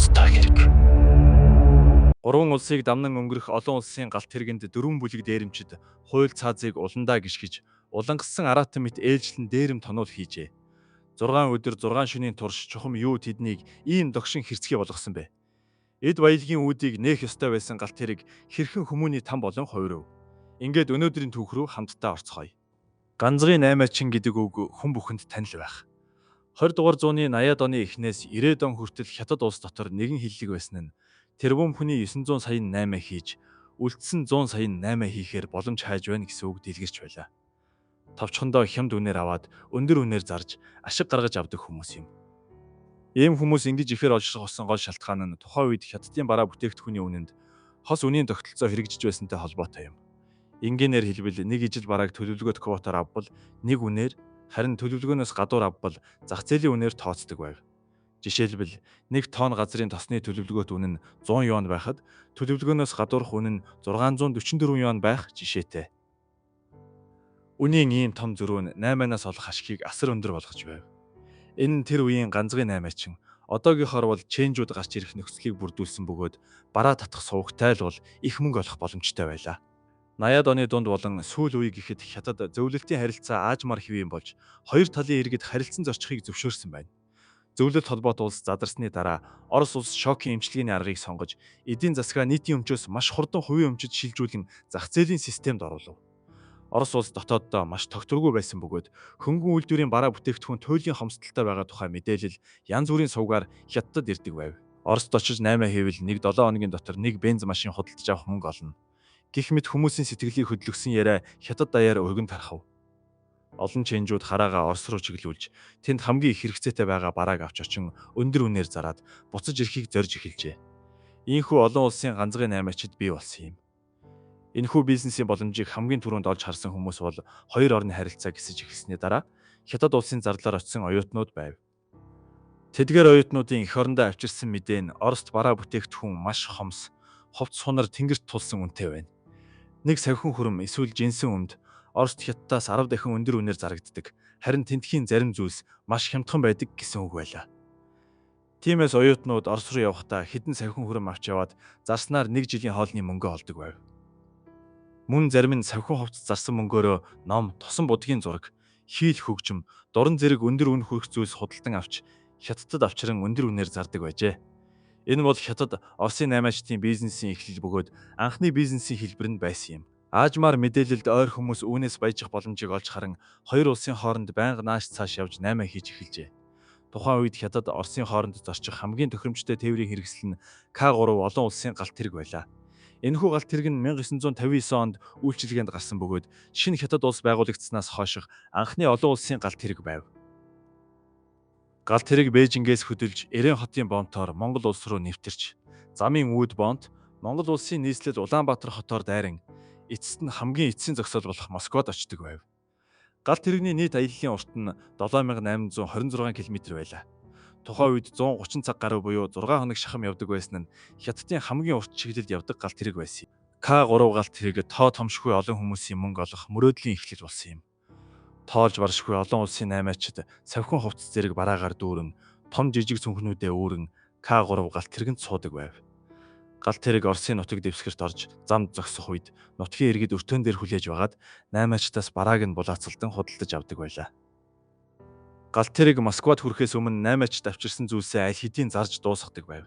ноцтой хэрэг. Гурван улсыг дамнан өнгөрөх олон улсын галт хэрэгэнд дөрвөн бүлэг дээрэмчид хууль цаазыг уландаа гიშгэж улангассан араатан мэт ээлжлэн дээрэм тонуул хийжээ. 6 өдөр 6 шөнийн турш чухам юу тэднийг ийм догшин хэрцгий болгосон бэ? Эд баялагын үүдийг нээх ёстой байсан галт хэрэг хэрхэн хүмүүний там болон хувирв. Ингээд өнөөдрийн түүх рүү хамтдаа орцгоё. Ганцгын 8-чин гэдэг үг хүн бүхэнд танил байх. 20 дугаар зууны 80-ад оны эхнээс 90-ад он хүртэл Хятад улс дотор нэгэн хиллэг байсан нь тэрбум хүний 900 сая 8 хийж, үлдсэн 100 сая 8 хийхээр боломж хайж байна гэсэн үг дэлгэрч байлаа. Товчхондоо хямд үнээр аваад өндөр үнээр зарж ашиг гаргаж авдаг хүмүүс юм. Ийм хүмүүс ингэж ихээр олширхсан гол шалтгаан нь тухайн үед Хятадын бараа бүтээгдэхүүний үнэнд хос үнийн тогтолцоо хэрэгжиж байсантай холбоотой юм. Энгийнээр хэлбэл нэг ижил барааг төлөвлөгөөт квотоор авбал нэг үнээр, харин төлөвлөгөөнөөс гадуур авбал зах зээлийн үнээр тооцдог байв. Жишээлбэл 1 тонн газрын тосны төлөвлөгөөт үнэ нь 100 юан байхад төлөвлөгөөнөөс гадуурх үнэ нь 644 юан байх жишээтэй. Үнийн ийм том зөрүү нь 8-аас олох ашгийг асар өндөр болгож байв. Энэ нь тэр үеийн ганцгын 8-чин одоогийнхоор бол чэнжүүд гарч ирэх нөхцөлийг бүрдүүлсэн бөгөөд бараа татах сувагтай л бол их мөнгө олох боломжтой байлаа. 80-ад оны дунд болон сүүл үе гэхэд Хятад зөвлөлтийн харилцаа аажмаар хэвийн болж хоёр талын иргэд харилцан зорчихыг зөвшөөрсөн байна. Зөвлөлт холбоот улс задарсны дараа Орос улс шокийн эмчилгээний аргыг сонгож эдийн засгаа нийтийн өмчөөс маш хурдан хувийн өмчөд шилжүүлэн зах зээлийн системд оруулав. Орос улс дотооддоо маш тогтворгүй байсан бөгөөд хөнгөн үйлдвэрийн бараа бүтээгдэхүүн туйлын хомсдолтой байгаа тухай мэдээлэл янз бүрийн сувгаар Хятадд ирдэг байв. Оросд очиж 8 хийвэл 1-7 хоногийн дотор нэг бенз машин худалдаж авах мөнгө олно. Гэх мэт хүмүүсийн сэтгэлийг хөдөлгсөн яриа Хятад даяар өргөн тархав. Олон чэнжүүд хараагаа Орос руу чиглүүлж тэнд хамгийн их хэрэгцээтэй байгаа барааг авч очин өндөр үнээр зараад буцаж ирэхийг зорж эхэлжээ. Ийхүү олон улсын ганцгын 8-ачид бий болсон юм. Энэхүү бизнесийн боломжийг хамгийн түрүүнд олж харсан хүмүүс бол хоёр орны харилцаа гисэж эхэлсний дараа Хятад улсын зарлаар очисон оюутнууд байв. Тэдгээр оюутнуудын эх орондоо авчирсан мэдээ нь Орост бараа бүтээгдэхүүн маш хомс, ховц сунар тэнгэрт тулсан үнэтэй байна. Нэг савхин хүрэм эсвэл жинсэн өмд Орост Хятадаас 10 дахин өндөр үнээр зарагддаг. Харин тентхийн зарим зүйлс маш хямдхан байдаг гэсэн үг байлаа. Тиймээс оюутнууд Орос руу явахдаа хэдэн савхин хүрэм авч яваад зарснаар 1 жилийн хоолны мөнгө олдог байв. Мөн зарим нь савхин хувцас зарсан мөнгөөрөө ном, тосон будгийн зураг, хийл хөгжим, дуран зэрэг өндөр үн хүрэх зүйлс худалдан авч Хятадд авчран өндөр үнээр зардаг байжээ. Энэ бол Хятад Оросын 8-ачдын бизнесийн эхлэл бөгөөд анхны бизнесийн хэлбэр нь байсан юм. Аажмаар мэдээлэлд ойр хүмүүс үүнээс баяжих боломжийг олж харан хоёр улсын хооронд байнга нааш цааш явж 8 хийж эхэлжээ. Тухайн үед Хятад Оросын хооронд зорчих хамгийн тохиромжтой тээврийн хэрэгсэл нь К3 олон улсын галт хэрэг байлаа. Энэхүү галт хэрэг нь 1999 онд үйлчилгээнд гарсан бөгөөд шинэ Хятад улс байгуулагдсанаас хойших анхны олон улсын галт хэрэг байв. Галт хэрэг Бээжингээс хөдөлж Эрен хотын бомтоор Монгол улс руу нэвтэрч, замын үүд бомт Монгол улсын нийслэл Улаанбаатар хотоор дайран эцэст нь хамгийн эцсийн зогсоол болох Москвад очдог байв. Галт хэргийн нийт аяллаа урт нь 7826 км байлаа. Тухайн үед 130 цаг гаруй буюу 6 хоног шахам явдаг байсан нь Хятадын хамгийн урт чиглэлд явдаг галт хэрэг байсан. К3 галт хэрэг тоо томшгүй олон хүмүүсийн мөнгө олох мөрөөдлийн эхлэл болсон юм. Тоолж баршгүй олон улсын 8-ачид савхин хувцас зэрэг бараагаар дүүрэн, том жижиг цүнхнүүдээ үүрэн К3 галт хэрэгэнд суудаг байв. Галт хэрэг Оросын нутаг дэвсгэрт орж замд зогсох үед нутгийн иргэд өртөөн дээр хүлээж байгаад 8-ачтаас барааг нь булаацалдан худалдаж авдаг байлаа. Галт хэрэг Москвад хүрэхээс өмнө 8-ачд авчирсан зүйлсээ аль хэдийн зарж дуусгадаг байв.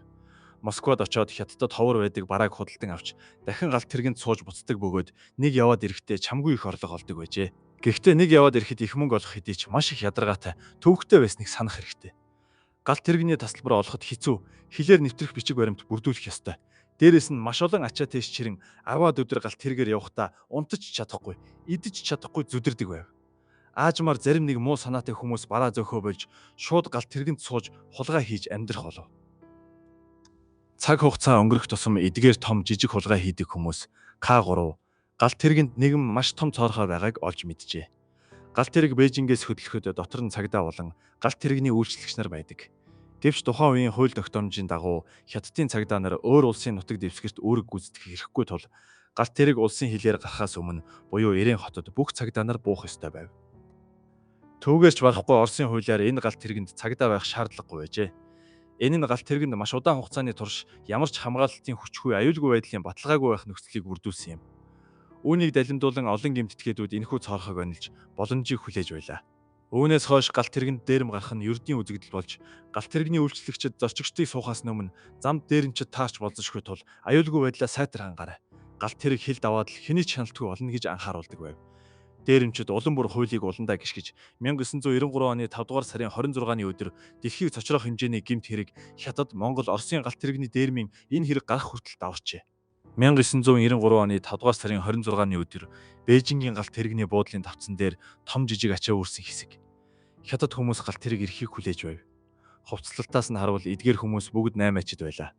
Москвад очоод Хятадд ховор байдаг барааг худалдан авч дахин галт хэрэгэнд сууж буцдаг бөгөөд нэг яваад ирэхдээ чамгүй их орлого олдог байжээ. Гэхдээ нэг яваад ирэхэд их мөнгө олох хэдий ч маш их ядаргаатай, төвөгтэй байсныг санах хэрэгтэй. Галт хэргийн тасалбар олоход хэцүү, хилээр нэвтрэх бичиг баримт бүрдүүлэх ёстой. Дээрээс нь маш олон ачаа тийш чирэн аваад өдөр галт хэрэгээр явахдаа унтаж чадахгүй, идэж чадахгүй зүдэрдэг байв. Аажмаар зарим нэг муу санаатай хүмүүс бараа зөөхөө болж шууд галт хэрэгэнд сууж хулгай хийж амьдрах болов. Цаг хугацаа өнгөрөх тусам эдгээр том жижиг хулгай хийдэг хүмүүс К3 галт хэрэгэнд нэгэн маш том цоорхой байгааг олж мэджээ. Галт хэрэг Бээжингээс хөдлөхөд дотор нь цагдаа болон галт хэргийн үйлчлэгч нар байдаг. Гэвч тухайн үеийн хууль тогтоомжийн дагуу Хятадын цагдаа нар өөр улсын нутаг дэвсгэрт үүрэг гүйцэтгэх хэрэггүй тул галт хэрэг улсын хилээр гарахаас өмнө буюу Эрен хотод бүх цагдаа нар буух ёстой байв. Түүгээрч барахгүй Оросын хуулиар энэ галт хэрэгэнд цагдаа байх шаардлагагүй байжээ. Энэ нь галт тэргэнд маш удаан хугацааны турш ямар ч хамгаалалтын хүчгүй аюулгүй байдлын баталгаагүй байх нөхцөлийг бүрдүүлсэн юм. Үүнийг далимдуулан олон гэмтэтгээдүүд энэхүү цоорхойг онилж боломжийг хүлээж байлаа. Үүнээс хойш галт тэргэнд дээрэм гарах нь ердийн үзэгдэл болж галт тэрэгний үйлчлэгчид зорчигчдыг суухаас өмнө замд дээрэмчид таарч болзошгүй тул аюулгүй байдлаа сайтар хангаарай. Галт тэрэг хил даваад л хэний ч хяналтгүй болно гэж анхааруулдаг байв. Дээрэмчид улам бүр хуулийг уландаа гიშгэж 1993 оны 5 дугаар сарын 26-ны өдөр дэлхийг цочрох хэмжээний гэмт хэрэг Хятад, Монгол, Оросын галт тэрэгний дээрмийн энэ хэрэг гарах хүртэл даварчээ. 1993 оны 5 дугаар сарын 26-ны өдөр Бээжингийн галт тэрэгний буудлын давтсан дээр том жижиг ачаа үүрсэн хэсэг. Хятад хүмүүс галт тэрэг эрхийг хүлээж байв. Хувцлалтаас нь харуул эдгээр хүмүүс бүгд 8 ачид байлаа.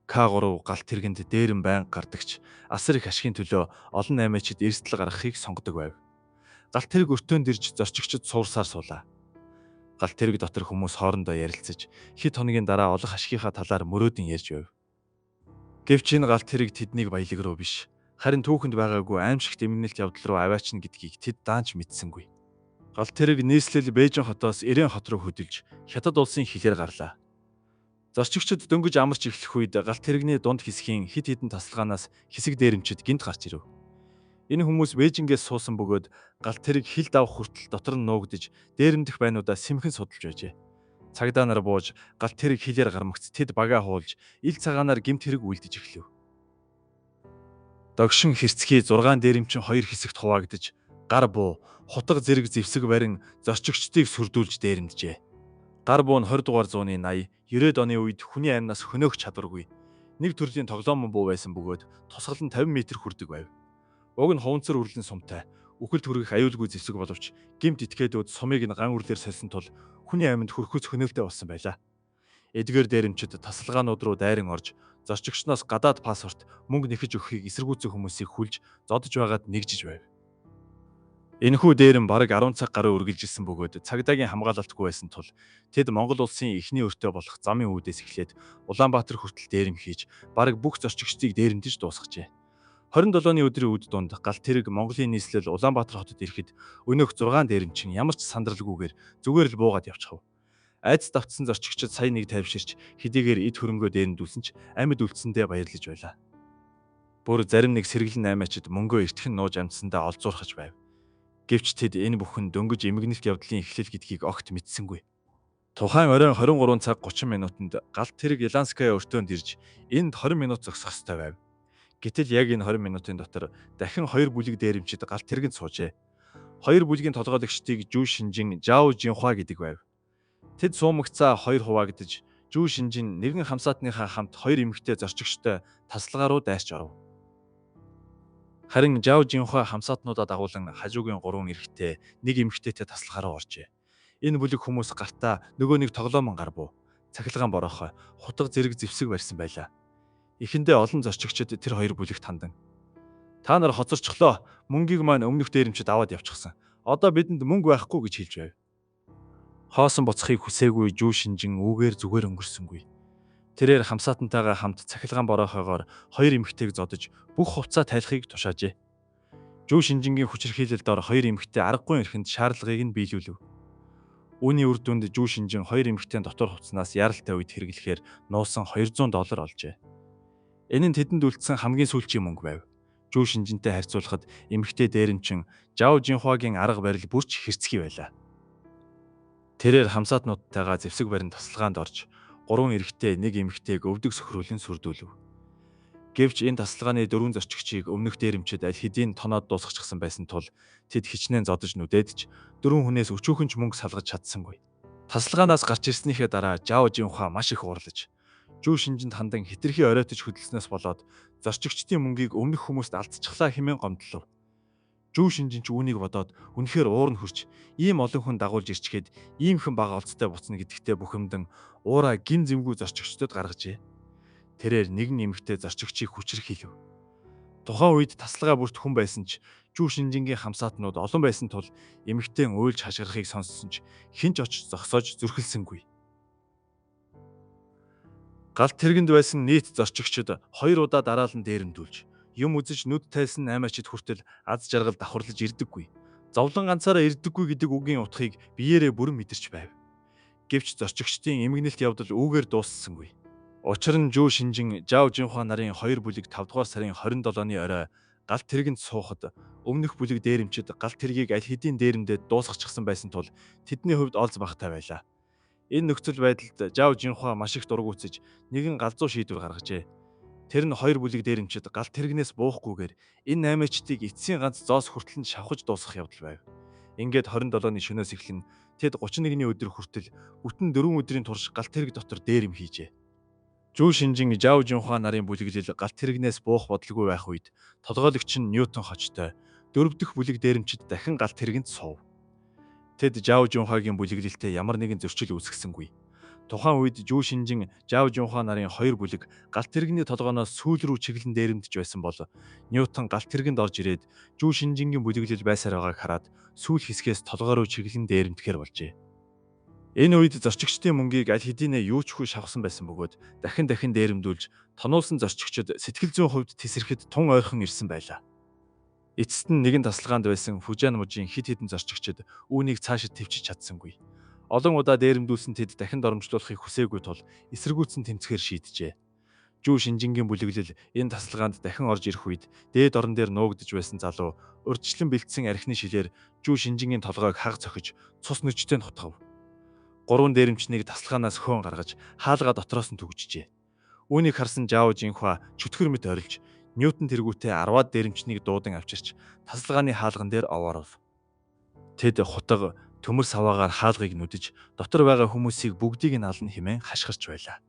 К3 галт тэргэнд дээрэм байнга гардагч асар их ашигын төлөө олон 8 ачид эрсдэл гаргахыг сонгодог байв. Галт тэрэг өртөөнд ирж зорчигчид суурсаар суулаа. Галт тэрэг дотор хүмүүс хоорондоо ярилцаж хэд хоногийн дараа олох ашигынхаа талаар мөрөөдөн ярьж байв. Гэвч энэ галт тэрэг тэднийг баялаг руу биш, харин түүхэнд байгаагүй аимшигт эмгэнэлт явдал руу аваачна гэдгийг тэд даанч мэдсэнгүй. Галт тэрэг нийслэл Бээжин хотоос Ирээн хот руу хөдөлж Хятад улсын хилээр гарлаа. Зорчигчид дөнгөж амарч эхлэх үед галт тэрэгний дунд хэсгийн хид хідэн тасалгаанаас хэсэг дээрэмчид гинт гарч ирэв. Энэ хүмүүс Бээжингээс суусан бөгөөд галт тэрэг хил давах хүртэл дотор нь нуугдж дээрэмдэх байнуудаа сэмхэн судалж байжээ. Цагдаа нар бууж галт тэрэг хилээр гармагц тэд багаа хуулж ил цагаанаар гэмт хэрэг үлдэж эхлэв. Догшин хэрцгий 6 дээрэмчин 2 хэсэгт хуваагдж гар буу, хутга зэрэг зэвсэг барин зорчигчдыг сүрдүүлж дээрэмджээ. Гар буу нь 20 дугаар зууны 80, 90-ад оны үед хүний амнаас хөнөөх чадваргүй нэг төрлийн тоглоомон буу байсан бөгөөд тусгал нь 50 м хүрдэг байв. Уг нь хуванцар үрлэн сумтай, үхэл түргэх аюулгүй зэвсэг боловч гэмт этгээдүүд сумыг нь ган үрлээр сольсон тул хүний амьд хүрхүүц хөнөөлтэй болсон байлаа. Эдгээр дээрэмчид тасалгаанууд руу дайран орж зорчигчноос гадаад паспорт, мөнгө нэхэж өгөхийг эсэргүүцэх хүмүүсийг хүлж зодож байгаад нэгжиж байв. Энэхүү дээрэм бараг 10 цаг гаруй үргэлжилсэн бөгөөд цагдаагийн хамгаалалтгүй байсан тул тэд Монгол улсын эхний өртөө болох замын үүдээс эхлээд Улаанбаатар хүртэл дээрэм хийж бараг бүх зорчигчдыг дээрэмдэж дуусгажээ. 27-ны өдрийн үд дунд галт тэрэг Монголын нийслэл Улаанбаатар хотод ирэхэд өнөөх 6 дээрэмчин ямар ч сандралгүйгээр зүгээр л буугаад явчихав. Айдас давтсан зорчигчид сая нэг тайвширч хэдийгээр эд хөрөнгөө дээрэмдүүлсэн ч амьд үлдсэндээ баярлаж байлаа. Бүр зарим нэг сэргэлэн 8 ачид мөнгөө эртхэн нууж амтсандаа олзуурхаж байв. Гэвч тэд энэ бүхэн дөнгөж эмгэнэлт явдлын эхлэл гэдгийг огт мэдсэнгүй. Тухайн оройн 23 цаг 30 минутанд галт тэрэг Иланская өртөөнд ирж энд 20 минут зогсох ёстой байв. Гэтэл яг энэ 20 минутын дотор дахин 2 бүлэг дээрэмчид галт тэргэнд суужээ. 2 бүлгийн толгойлогчдыг Жүү Шинжин, Жао Жинхуа гэдэг байв. Тэд суумагцаа 2 хуваагдж Жүү Шинжин нэгэн хамсаатныхаа хамт 2 эмэгтэй зорчигчтой тасалгаа руу дайрч оров. Харин Жао Жинхуа хамсаатнуудаа дагуулan хажуугийн 3 эрэгтэй, нэг эмэгтэйтэй тасалгаа руу оржээ. Энэ бүлэг хүмүүс гартаа нөгөө нэг тоглоомон гар буу, цахилгаан бороохой, хутга зэрэг зэвсэг барьсан байлаа. Эхэндээ олон зорчигчид тэр 2 бүлэгт хандан. Та нар хоцорчлоо. Мөнгийг маань өмнөх дээрэмчид аваад явчихсан. Одоо бидэнд мөнгө байхгүй гэж хэлж байв. Хоосон буцахыг хүсээгүй Жүү Шинжин үүгээр зүгээр өнгөрсөнгүй. Тэрээр хамсаатантайгаа хамт цахилгаан бороохойгоор 2 эмэгтэйг зодож бүх хувцас тайлахыг тушаажээ. Жүү Шинжингийн хүчирхийлэлд ор 2 эмэгтэй аргагүй эрхэнд шаардлагыг нь биелүүлв. Үүний үр дүнд Жүү Шинжин 2 эмэгтэйн дотор хувцснаас яралтай үед хэрэглэхээр нуусан $200 олжээ. Энэ нь тэдэнд үлдсэн хамгийн сүүлчийн мөнгө байв. Жүү Шинжинтэй харьцуулахад эмэгтэй дээрэмчин Жао Жинхуагийн арга барил бүрч хэрцгий байлаа. Тэрээр хамсаатнуудтайгаа зэвсэг барин тасалгаанд орж 3 эрэгтэй, 1 эмэгтэйг өвдөг сөхрүүлэн сүрдүүлв. Гэвч энэ тасалгааны 4 зорчигчийг өмнөх дээрэмчид аль хэдийн тоноод дуусгачихсан байсан тул тэд хичнээн зодож нүдээдж 4 хүнээс өчүүхэн ч мөнгө салгаж чадсангүй. Тасалгаанаас гарч ирснийхээ дараа Жао Жинхуа маш их уурлаж Жүү Шинжинд хандан хитрхи оройтож хөдөлснөөс болоод зорчигчдын мөнгийг өмнөх хүмүүст алдчихлаа хэмээн гомдлов. Жүү Шинжин ч үүнийг бодоод үнэхээр уур нь хурч ийм олон хүн дагуулж ирчгээд иймхэн бага олцтой буцна гэдэгтээ бухимдан уураа гин зэмгүй зорчигчдод гаргажээ. Тэрээр нэгэн эмэгтэй зорчигчийг хүчирхийлв. Тухайн үед тасалгаа бүрт хүн байсан ч Жүү Шинжингийн хамсаатнууд олон байсан тул эмэгтэйн уйлж хашгирахыг сонссон ч хэн ч очиж зогсоож зүрхэлсэнгүй. Галт тэргэнд байсан нийт зорчигчид 2 удаа дараалан дээрэмдүүлж, юм үзэж нүд тайсан 8 ачид хүртэл аз жаргал давхарлаж ирдэггүй. Зовлон ганцаараа ирдэггүй гэдэг үгийн утгыг биеэрээ бүрэн мэдэрч байв. Гэвч зорчигчдын эмгэнэлт явдал үүгээр дууссангүй. Учир нь Жүү Шинжин Жао Жинхуа нарын 2 бүлэг 5 дугаар сарын 27-ны орой галт тэргэнд суухад өмнөх бүлэг дээрэмчид галт тэргийг аль хэдийн дээрэмдээ дуусгачихсан байсан тул тэдний хувьд олз багтай байлаа. Энэ нөхцөл байдалд Жао Жинхуа маш их дургуутсаж нэгэн галзуу шийдвэр гаргажээ. Тэр нь 2 бүлэг дээрэмчид галт тэрэгнээс буухгүйгээр энэ аймагчдыг эцсийн ганц зоос хүртэл нь шавхаж дуусгах явдал байв. Ингээд 27-ны шөнөөс эхлэн тэд 31-ний өдөр хүртэл бүтэн 4 өдрийн турш галт тэрэг дотор дээрэм хийжээ. Жүү Шинжин Жао Жинхуа нарын бүлэглэл галт тэрэгнээс буух бодлого байх үед толгойлогч нь Ньютон хочтой 4 дахь бүлэг дээрэмчид дахин галт тэрэгэнд суув. Тэд Жао Жинхуагийн бүлэглэлтэй ямар нэгэн зөрчил үүсгэсэнгүй. Тухайн үед Жүү Шинжин Жао Жинхуа нарын 2 бүлэг галт тэрэгний толгооноос сүүл рүү чиглэн дээрэмдэж байсан бол Ньютон галт тэрэгэнд орж ирээд Жүү Шинжингийн бүлэглэл байсаар байгааг хараад сүүл хэсгээс толгоо руу чиглэн дээрэмдэхээр болжээ. Энэ үед зорчигчдын мөнгийг аль хэдийнэ юу ч хүү шавхсан байсан бөгөөд дахин дээрэмдүүлж тонуулсан зорчигчид сэтгэл зүйн хувьд тесрэхэд тун ойрхон ирсэн байлаа. Эцэст нь нэгэн тасалгаанд байсан Фужиан мужийн хэд хэдэн зорчигчид үүнийг цаашид төвчж чадсангүй. Олон удаа дээрэмдүүлсэн тэд дахин доромжлуулахыг хүсээгүй тул эсэргүүцэн тэмцэхээр шийджээ. Жүү Шинжингийн бүлэглэл энэ тасалгаанд дахин орж ирэх үед дээд орон дээр нуугдж байсан залуу урьдчилан бэлдсэн архины шилээр Жүү Шинжингийн толгойг хаг цохиж цус нүчтэй нь хутгав. 3 дээрэмчнийг тасалгаанаас хөөн гаргаж хаалгаа дотроос нь түгжжээ. Үүнийг харсан Жао Жинхуа чөтгөр мэт орилж Ньютон тэргүүтээ 10-аад дээрэмчнийг дуудан авчирч тасалгааны хаалган дээр овооров. Тэд хутга төмөр саваагаар хаалгыг нүдэж дотор байгаа хүмүүсийг бүгдийг нь ална хэмээн хашгирч байлаа.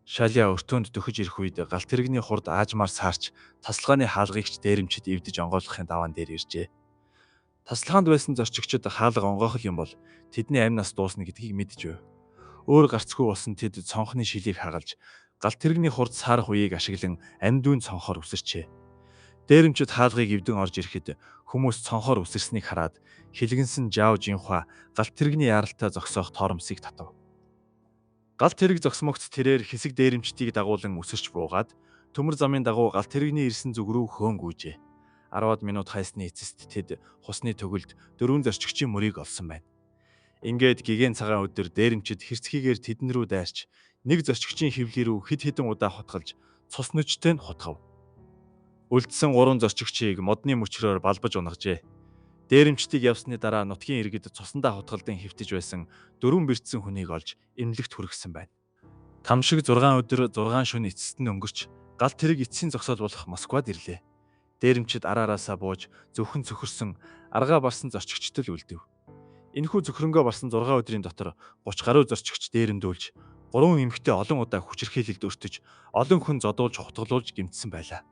Шаля өртөөнд дөхөж ирэх үед галт тэрэгний хурд аажмаар саарч тасалгааны хаалгыг ч дээрэмчид эвдэж онгойлгохын даваан дээр иржээ. Тасалгаанд байсан зорчигчид хаалга онгоохол юм бол тэдний амь нас дуусна гэдгийг мэдж байв. Өөр гарцгүй болсон тэд цонхны шилийг хагалж галт тэрэгний хурд саарах үеийг ашиглан амь дүүн цонхоор үсэрчээ. Дээрэмчид хаалгыг эвдэн орж ирэхэд хүмүүс цонхоор үсэрснийг хараад хилгэнсэн Жао Жинхуа галт тэрэгний яаралтай зогсоох торомсыг татав. Галт тэрэг зогсмогц тэрээр хэсэг дээрэмчдийг дагуулan үсэрч буугаад төмөр замын дагуу галт тэрэгний ирсэн зүг рүү хөөнгүүжээ. 10-аад минут хайсны эцэст тэд хусны төгөлд 4 зорчигчийн мөрийг олсон байна. Ингээд гигэн цагаан өдөр дээрэмчид хэрцгийгээр тэдэн рүү дайрч нэг зорчигчийн хөвлий рүү хэд хэдэн удаа хутгалж цус нүчтэй нь хутгав. Үлдсэн 3 зорчигчийг модны мөчрөөр балбаж унгажээ. Дээрэмчдийг явсны дараа нутгийн иргэд цусандаа хутгалдан хэвтэж байсан 4 бэртсэн хүнийг олж эмнэлэгт хүргэсэн байна. Тамшиг 6 өдөр 6 шөнө эцэст нь өнгөрч галт тэрэг эцсийн зогсоол болох Москвад ирлээ. Дээрэмчид араараасаа бууж зөвхөн цөхөрсөн аргаа барсан зорчигчдэл үлдэв. Энэхүү цөхрөнгөө барсан 6 өдрийн дотор 30 гаруй зорчигч дээрэмдүүлж 3 эмэгтэй олон удаа хүчирхийлэлд өртөж олон хүн зодуулж хутгалуулж гэмтсэн байлаа.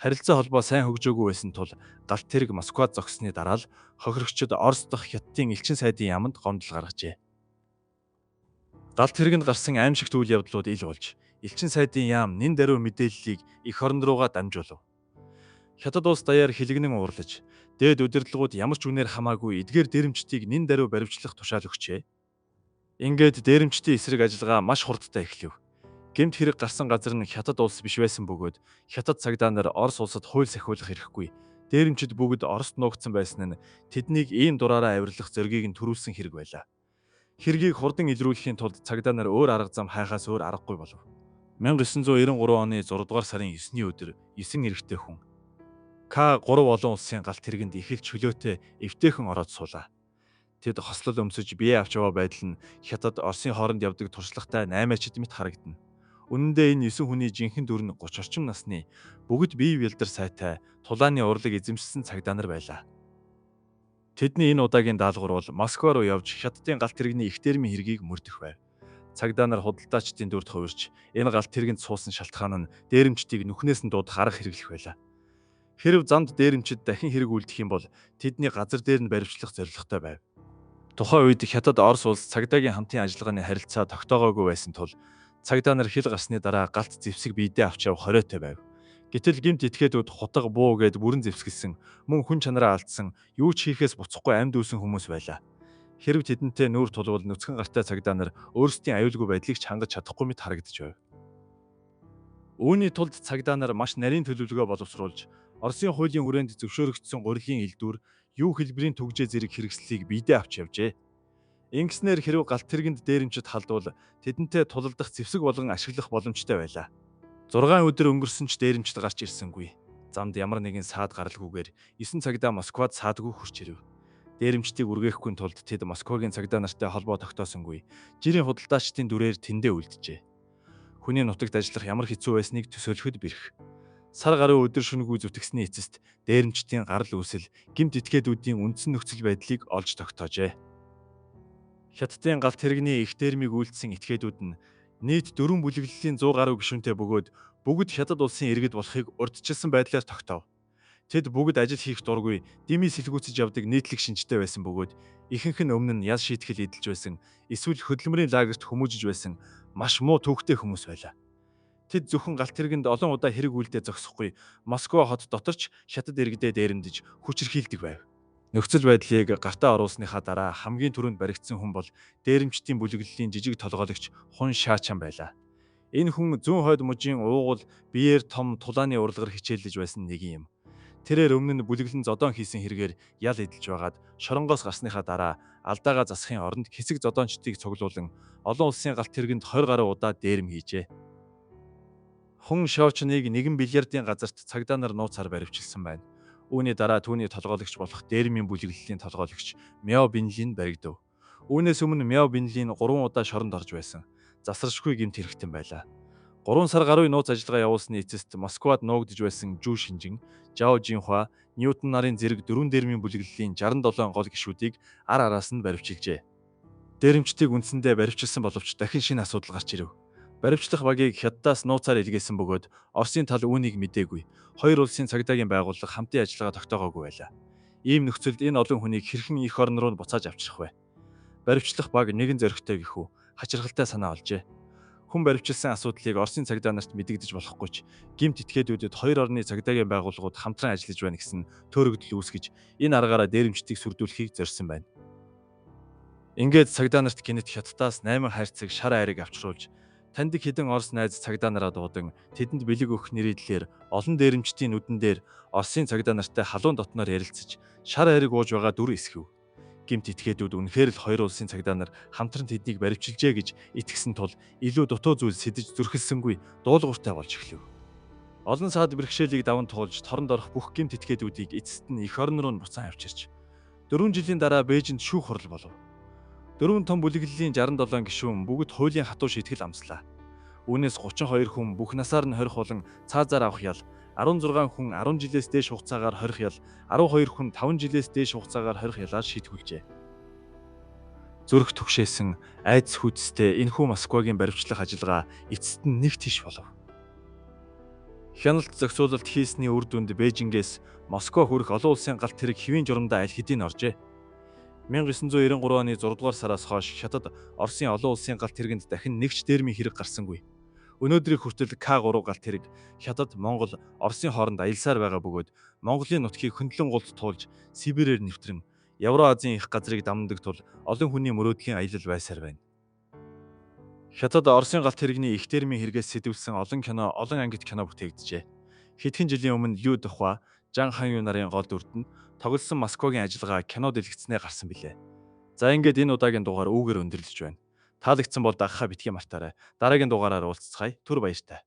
Харилцаа холбоо сайн хөгжөөгүй байсан тул галт тэрэг Москвад зогссны дараа л хохирогчид Орос дахь хятадын элчин сайдын яамд гомдол гаргажээ. Галт тэрэгэнд гарсан аимшигт үйл явдлууд ил болж элчин сайдын яам нэн даруй мэдээллийг эх орон руугаа дамжуулав. Хятад улс даяар хилэгнэн уурлаж, дээд удирдлагууд ямар ч үнээр хамаагүй эдгээр дээрэмчдийг нэн даруй баривчлах тушаал өгчээ. Ингээд дээрэмчдийн эсрэг ажиллагаа маш хурдтай эхлэв. Гэмт хэрэг гарсан газар нь Хятад улс биш байсан бөгөөд Хятад цагдаа нар Орос улсад хууль сахиулах хэрэггүй. Дээрэмчид бүгд Орост нуугдсан байсан нь тэднийг ийм дураараа авирлах зоргийг нь төрүүлсэн хэрэг байлаа. Хэргийг хурдан илрүүлэхийн тулд цагдаа нар өөр арга зам хайхаас өөр аргагүй болов. 1993 оны 6 дугаар сарын 9-ний өдөр 9 эрэгтэй хүн К3 олон улсын галт тэрэгэнд их л чөлөөтэй эвтэйхэн ороод суулаа. Тэд хослол өмсөж бие авч яваа байдал нь Хятад Оросын хооронд явдаг туршлагатай 8-ачид мэт харагдана. Үнэн дээр энэ 9 хүний жинхэнэ дүр нь 30 орчим насны бүгд бие бэлдэр сайтай тулааны урлаг эзэмшсэн цагдаа нар байлаа. Тэдний энэ удаагийн даалгавар бол Москва руу явж Хятадын галт тэрэгний их дэрмийн хэргийг мөрдөх байв. Цагдаа нар худалдаачдын дүрд хувирч энэ галт тэрэгэнд суусан шалтгаан нь дээрэмчдийг нүхнээс нь дуудах арга хэрэглэх байлаа. Хэрв замд дээрэмчид дахин хэрэг үлдэх юм бол тэдний газар дээр нь баривчлах зорилготой байв. Тухайн үед Хятад Орос улс цагдаагийн хамтын ажиллагааны харилцаа тогтоогоогүй байсан тул цагдаа нар хил гарсны дараа галт зэвсэг биедээ авч явах хориотой байв. Гэтэл гэмт этгээдүүд хутга буу гэд бүрэн зэвсгэлсэн, мөн хүн чанараа алдсан, юу ч хийхээс буцахгүй амьд үүсэн хүмүүс байлаа. Хэрв тэдэнтэй нүүр тулвал нүцгэн гартай цагдаа нар өөрсдийн аюулгүй байдлыг ч хангаж чадахгүй мэт харагдаж байв. Үүний тулд цагдаа нар маш нарийн төлөвлөгөө боловсруулж Оросын хуулийн хүрээнд зөвшөөрөгдсөн гурилын элдвэр юу хэлбэрийн төгжээ зэрэг хэрэгслийг биедээ авч явжээ. Ингэснээр хэрв галт тэргэнд дээрэмчид халдвал тэдэнтэй тулалдах зэвсэг болгон ашиглах боломжтой байлаа. 6 өдөр өнгөрсөн ч дээрэмчид гарч ирсэнгүй. Замд ямар нэгэн саад гаралгүйгээр 9 цагтаа Москвад саадгүй хурч ирэв. Дээрэмчдийг үргээхгүй тулд тэд Москвагийн цагдаа нартай холбоо тогтоосонгүй. Жирийн худалдаачдын дүрээр тэндээ үлджээ. Хүний нутагт ажиллах ямар хэцүү байсныг төсөөлөхөд бэрх. Сар гаруй өдөр шөнөгүй зүтгэсний эцэст дээрэмчдийн гарал үүсэл гэмт этгээдүүдийн үндсэн нөхцөл байдлыг олж тогтоожээ. Хятадын галт тэрэгний их дээрмийг үйлдсэн этгээдүүд нь нийт 4 бүлэглэлийн 100 гаруй гишүүнтэй бөгөөд бүгд Хятад улсын иргэд болохыг урьдчилсан байдлаар тогтов. Тэд бүгд ажил хийх дургүй дими сэлгүүцэж явдаг нийтлэг шинжтэй байсан бөгөөд ихэнх нь өмнө нь яс шийтгэл эдэлж байсан эсвэл хөдөлмөрийн лагерт хүмүүжиж байсан маш муу төвхтэй хүмүүс байлаа. Тэд зөвхөн галт тэргэнд олон удаа хэрэг үйлдээ зогсохгүй Москва хот доторч Хятад иргэдээ дээрэмдэж хүчирхийлдэг байв. Нөхцөл байдлыг гартаа оруулсныхаа дараа хамгийн түрүүнд баригдсан хүн бол дээрэмчдийн бүлэглэлийн жижиг толгойлогч Хун Шаачан байлаа. Энэ хүн зүүн хойд мужийн уугуул биеэр том тулааны урлагаар хичээллэж байсан нэгэн юм. Тэрээр өмнө нь бүлэглэн зодон хийсэн хэрэгээр ял эдэлж байгаад шоронгоос гарсныхаа дараа алдаагаа засахын оронд хэсэг зодоончдыг цуглуулan олон улсын галт тэргэнд 20 гаруй удаа дээрэм хийжээ. Хун Шаочныг 1 бильярдын газарт цагдаа нар нууцаар баривчилсан байна. Үүний дараа түүний толгойлогч болох дээрмийн бүлэглэлийн толгойлогч Мяо Бинлин баригдав. Үүнээс өмнө Мяо Бинлин 3 удаа шоронд орж байсан. Засаршгүй гэмт хэрэгтэн байлаа. 3 сар гаруй нууц ажиллагаа явуулсны эцэст Москвад нуугдж байсан Жу Шинжин, Жао Жинхуа, Ньютон нарын зэрэг 4 дээрмийн бүлэглэлийн 67 гол гишүүдийг ар араас нь баривчилжээ. Дээрэмчдийг үндсэндээ баривчилсан боловч дахин шинэ асуудал гарч ирэв. Баривчлах багийг Хятадаас нууцаар илгээсэн бөгөөд Оросын тал үүнийг мэдээгүй. Хоёр улсын цагдаагийн байгууллага хамтын ажиллагаа тогтоогоогүй байлаа. Ийм нөхцөлд энэ олон хүнийг хэрхэн эх орн руу буцааж авчрах вэ? Баривчлах баг нэгэн зоригтой гэхүү хачирхалтай санаа олжээ. Хүн баривчилсан асуудлыг Оросын цагдаа нарт мэдэгдэж болохгүй ч гэмт этгээдүүдэд хоёр орны цагдаагийн байгууллагууд хамтран ажиллаж байна гэсэн төөрөгдөл үүсгэж энэ аргаараа дээрэмчдийг сүрдүүлэхийг зорьсон байна. Ингээд цагдаа нарт гинэт Хятадаас 8 хайрцаг шар айрыг авчруулж таньдаг хэдэн Орос найз цагдаа нараа дуудан тэдэнд бэлэг өгөх нэрийдлээр олон дээрэмчдийн нүдэн дээр Оросын цагдаа нартай халуун дотноор ярилцаж шар айрыг ууж байгаа дүр эсгэв. Гэмт этгээдүүд үнэхээр л хоёр улсын цагдаа нар хамтран тэднийг баривчилжээ гэж итгэсэн тул илүү дутуу зүйл сэдэж зүрхэлсэнгүй дуулууртай болж эхлэв. Олон саад бэрхшээлийг даван туулж торонд орох бүх гэмт этгээдүүдийг эцэст нь эх орн руу буцаан авчирч 4 жилийн дараа Бээжинд шүүх хурал болов. 4 том бүлэглэлийн 67 гишүүн бүгд хуулийн хатуу шийтгэл амслаа. Үүнээс 32 хүн бүх насаар нь хорих болон цаазаар авах ял, 16 хүн 10 жилээс дээш хугацаагаар хорих ял, 12 хүн 5 жилээс дээш хугацаагаар хорих ялаар шийтгүүлжээ. Зүрх түгшээсэн айдас хүчтэй энэхүү Москвагийн баривчлах ажиллагаа эцэст нь нэг тийш болов. Хяналт зохицуулалт хийсний үр дүнд Бээжингээс Москва хүрэх олон улсын галт тэрэг хэвийн журамдаа аль хэдийн оржээ. 1993 оны 6 дугаар сараас хойш Хятад Оросын олон улсын галт тэргэнд дахин нэгч дээрмийн хэрэг гарсангүй. Өнөөдрийг хүртэл К3 галт тэрэг Хятад, Монгол, Оросын хооронд аялсаар байгаа бөгөөд Монголын нутгийг хөндлөн гулд туулж Сибирээр нэвтрэн Евразийн их газрыг дамнадаг тул олон хүний мөрөөдлийн аялал байсаар байна. Хятад Оросын галт тэрэгний их дээрмийн хэрэгээс сэтвэлсэн олон кино, олон ангит кино бүтээгджээ. Хэдхэн жилийн өмнө Лю Дохуа, Жан Ханью нарын гол дүрд нь тоглосон Москвагийн ажиллагаа кино дэлгэцнээ гарсан билээ. За ингээд энэ удаагийн дугаар үүгээр өндөрлөж байна. Таалагдсан бол дагахаа битгий мартаарай. Дараагийн дугаараар уулзцгаая. Түр баяртай.